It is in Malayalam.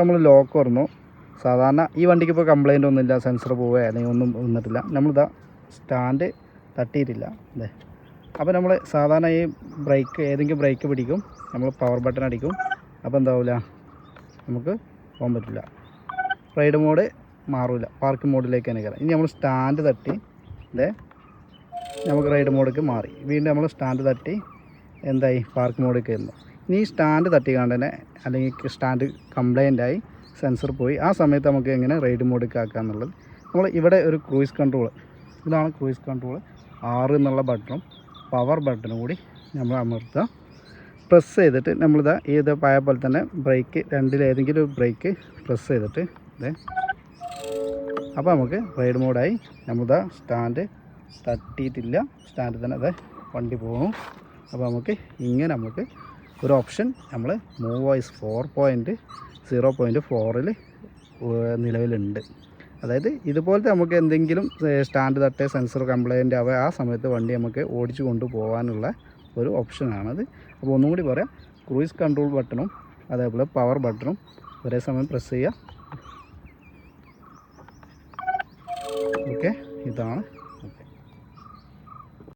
നമ്മൾ ലോക്ക് തുറന്നു. സാധാരണ ഈ വണ്ടിക്ക് ഇപ്പോൾ കംപ്ലൈൻ്റ് ഒന്നുമില്ല, സെൻസർ പോവുക അല്ലെങ്കിൽ ഒന്നും വന്നിട്ടില്ല. നമ്മളിതാ സ്റ്റാൻഡ് തട്ടിയിട്ടില്ല അല്ലേ. അപ്പോൾ നമ്മൾ സാധാരണ ഈ ബ്രേക്ക് ഏതെങ്കിലും ബ്രേക്ക് പിടിക്കും, നമ്മൾ പവർ ബട്ടൺ അടിക്കും, അപ്പോൾ എന്താവില്ല, നമുക്ക് പോകാൻ പറ്റില്ല. റൈഡ് മോഡ് മാറില്ല, പാർക്ക് മോഡിലേക്ക് തന്നെ കയറാം. ഇനി നമ്മൾ സ്റ്റാൻഡ് തട്ടി അല്ലേ, നമുക്ക് റൈഡ് മോഡിലേക്ക് മാറി. വീണ്ടും നമ്മൾ സ്റ്റാൻഡ് തട്ടി എന്തായി, പാർക്ക് മോഡിൽ കയറുന്നു. ഇനി ഈ സ്റ്റാൻഡ് തട്ടി കണ്ടന്നെ അല്ലെങ്കിൽ സ്റ്റാൻഡ് കംപ്ലൈൻ്റായി സെൻസർ പോയി, ആ സമയത്ത് നമുക്ക് എങ്ങനെ റൈഡ് മോഡിലേക്ക് ആക്കുക എന്നുള്ളത്. നമ്മൾ ഇവിടെ ഒരു ക്രൂയിസ് കൺട്രോൾ, ഇതാണ് ക്രൂയിസ് കൺട്രോൾ. 6 എന്നുള്ള ബട്ടണും പവർ ബട്ടണും കൂടി നമ്മൾ അമർത്തുക. പ്രസ് ചെയ്തിട്ട് നമ്മളിതാ ഇത് പഴയ പോലെ തന്നെ ബ്രേക്ക് രണ്ടിലേതെങ്കിലും ഒരു ബ്രേക്ക് പ്രസ് ചെയ്തിട്ട് ഇതേ, അപ്പോൾ നമുക്ക് റൈഡ് മോഡായി. നമ്മളിതാ സ്റ്റാൻഡ് തട്ടിയിട്ടില്ല, സ്റ്റാൻഡ് തന്നെ അതെ വണ്ടി പോകും. അപ്പോൾ നമുക്ക് ഇങ്ങനെ നമുക്ക് ഒരു ഓപ്ഷൻ നമ്മൾ മൂവോയ്സ് 4.0.4ൽ നിലവിലുണ്ട്. അതായത് ഇതുപോലത്തെ നമുക്ക് എന്തെങ്കിലും സ്റ്റാൻഡ് തട്ടേ സെൻസർ കംപ്ലൈൻ്റ് ആവുക, ആ സമയത്ത് വണ്ടി നമുക്ക് ഓടിച്ചു കൊണ്ടുപോകാനുള്ള ഒരു ഓപ്ഷനാണത്. അപ്പോൾ ഒന്നും കൂടി പറയാം, ക്രൂയിസ് കൺട്രോൾ ബട്ടണും അതേപോലെ പവർ ബട്ടണും ഒരേ സമയം പ്രസ് ചെയ്യുക. ഓക്കെ, ഇതാണ്